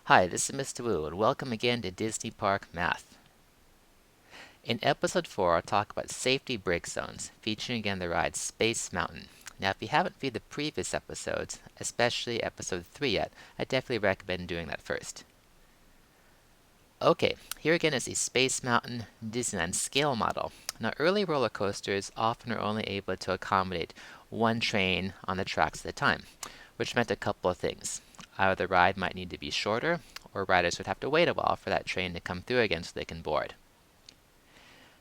Hi, this is Mr. Wu, and welcome again to Disney Park Math. In episode 4, I'll talk about safety break zones, featuring again the ride Space Mountain. Now, if you haven't viewed the previous episodes, especially episode 3 yet, I definitely recommend doing that first. Okay, here again is the Space Mountain Disneyland scale model. Now, early roller coasters often are only able to accommodate one train on the tracks at a time, which meant a couple of things. Either the ride might need to be shorter, or riders would have to wait a while for that train to come through again so they can board.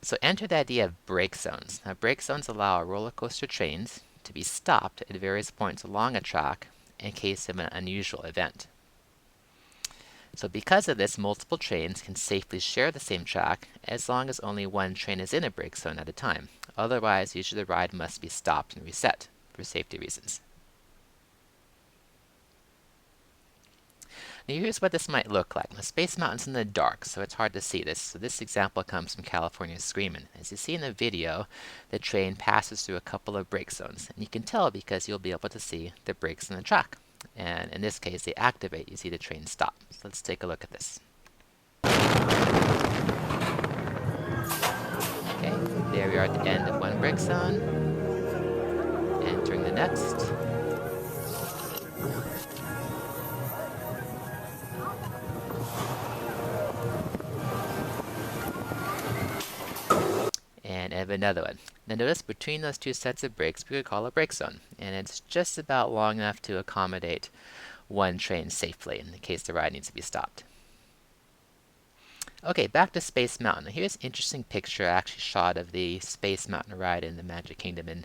So enter the idea of break zones. Now, break zones allow roller coaster trains to be stopped at various points along a track in case of an unusual event. So because of this, multiple trains can safely share the same track as long as only one train is in a break zone at a time. Otherwise, usually the ride must be stopped and reset for safety reasons. Now here's what this might look like. Now, Space Mountain's in the dark, so it's hard to see this. So this example comes from California Screamin'. As you see in the video, the train passes through a couple of break zones. And you can tell because you'll be able to see the brakes in the track. And in this case, they activate, you see the train stop. So let's take a look at this. Okay, there we are at the end of one break zone. Entering the next. And I have another one. Now notice between those two sets of brakes we could call a brake zone, and it's just about long enough to accommodate one train safely in case the ride needs to be stopped. Okay, back to Space Mountain. Now, here's an interesting picture I actually shot of the Space Mountain ride in the Magic Kingdom in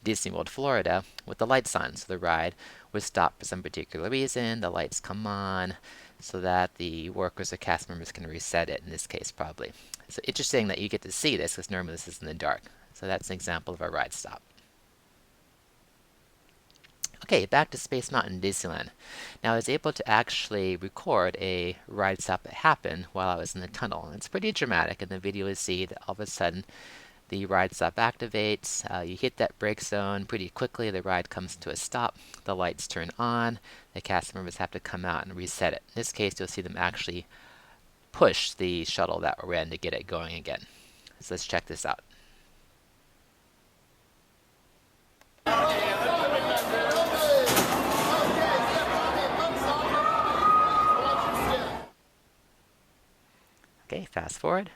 Disney World, Florida, with the lights on. So the ride was stopped for some particular reason. The lights come on so that the workers or cast members can reset it, in this case probably. So interesting that you get to see this because normally this is in the dark. So that's an example of a ride stop. Okay, back to Space Mountain Disneyland. Now I was able to actually record a ride stop that happened while I was in the tunnel. It's pretty dramatic. In the video you see that all of a sudden the ride stop activates. You hit that brake zone pretty quickly. The ride comes to a stop. The lights turn on. The cast members have to come out and reset it. In this case, you'll see them actually push the shuttle that we're in to get it going again. So let's check this out. Okay, fast forward.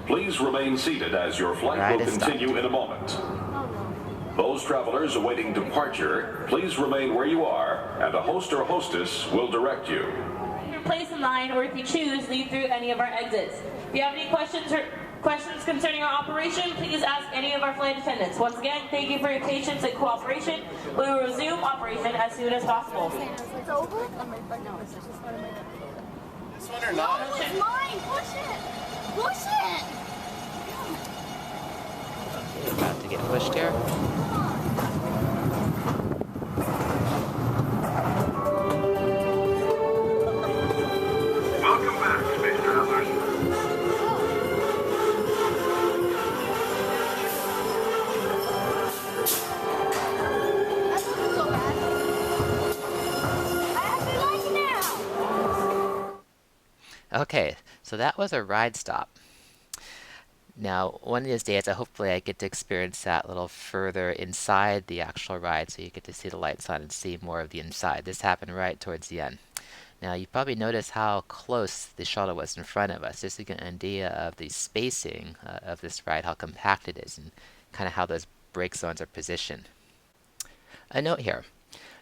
Please remain seated as your flight will continue in a moment. Those travelers awaiting departure, please remain where you are, and a host or hostess will direct you. Your place in line, or if you choose, leave through any of our exits. If you have any questions concerning our operation, please ask any of our flight attendants. Once again, thank you for your patience and cooperation. We will resume operation as soon as possible. It's over? No, it's just one of my. This one or not? No, it's mine! Push it! Push it! Okay, about to get pushed here. Welcome back, space travelers. That wasn't so bad. I actually like it now! Okay, so that was a ride stop. Now, one of these days, hopefully I get to experience that a little further inside the actual ride so you get to see the lights on and see more of the inside. This happened right towards the end. Now, you probably noticed how close the shuttle was in front of us. Just to get an idea of the spacing of this ride, how compact it is, and kind of how those brake zones are positioned. A note here.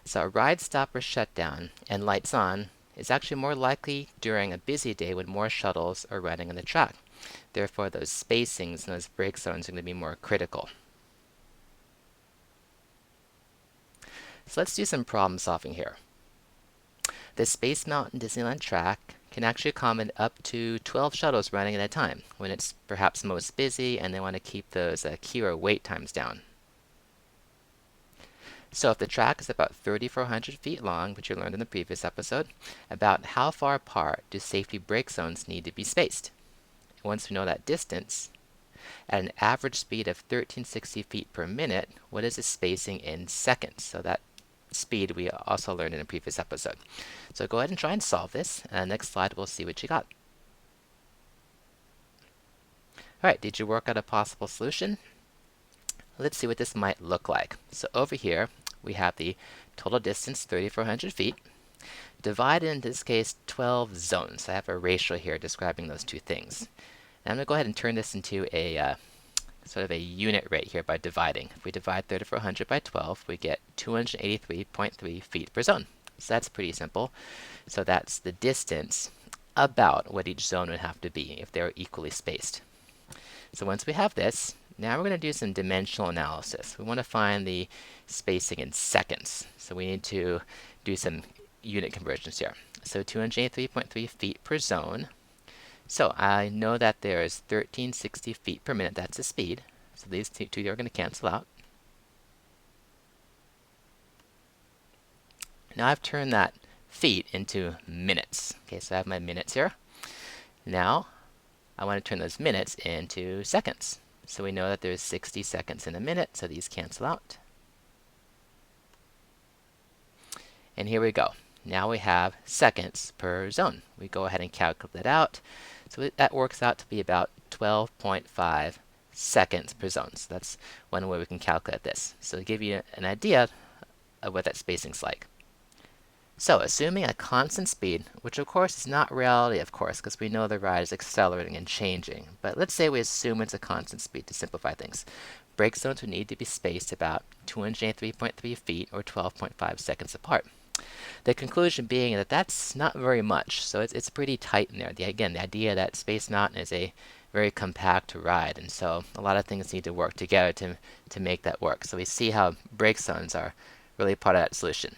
So a ride stop or shutdown and lights on is actually more likely during a busy day when more shuttles are running on the track. Therefore, those spacings and those brake zones are going to be more critical. So let's do some problem solving here. The Space Mountain Disneyland track can actually accommodate up to 12 shuttles running at a time when it's perhaps most busy and they want to keep those queue or wait times down. So if the track is about 3,400 feet long, which you learned in the previous episode, about how far apart do safety brake zones need to be spaced? Once we know that distance, at an average speed of 1360 feet per minute, what is the spacing in seconds? So that speed we also learned in a previous episode. So go ahead and try and solve this. Next slide, we'll see what you got. All right, did you work out a possible solution? Let's see what this might look like. So over here, we have the total distance, 3,400 feet, divided in this case 12 zones. I have a ratio here describing those two things. And I'm going to go ahead and turn this into a sort of a unit rate here by dividing. If we divide 3,400 by 12, we get 283.3 feet per zone. So that's pretty simple. So that's the distance about what each zone would have to be if they were equally spaced. So once we have this, now we're going to do some dimensional analysis. We want to find the spacing in seconds. So we need to do some unit conversions here. So 283.3 feet per zone. So I know that there is 1360 feet per minute. That's the speed. So these two are going to cancel out. Now I've turned that feet into minutes. Okay, so I have my minutes here. Now I want to turn those minutes into seconds. So we know that there's 60 seconds in a minute, so these cancel out. And here we go. Now we have seconds per zone. We go ahead and calculate that out. So that works out to be about 12.5 seconds per zone. So that's one way we can calculate this. So to give you an idea of what that spacing's like. So assuming a constant speed, which of course is not reality, of course, because we know the ride is accelerating and changing. But let's say we assume it's a constant speed to simplify things. Brake zones would need to be spaced about 203.3 feet or 12.5 seconds apart. The conclusion being that that's not very much, so it's pretty tight in there. Again, the idea that Space Mountain is a very compact ride, and so a lot of things need to work together to make that work. So we see how brake zones are really part of that solution.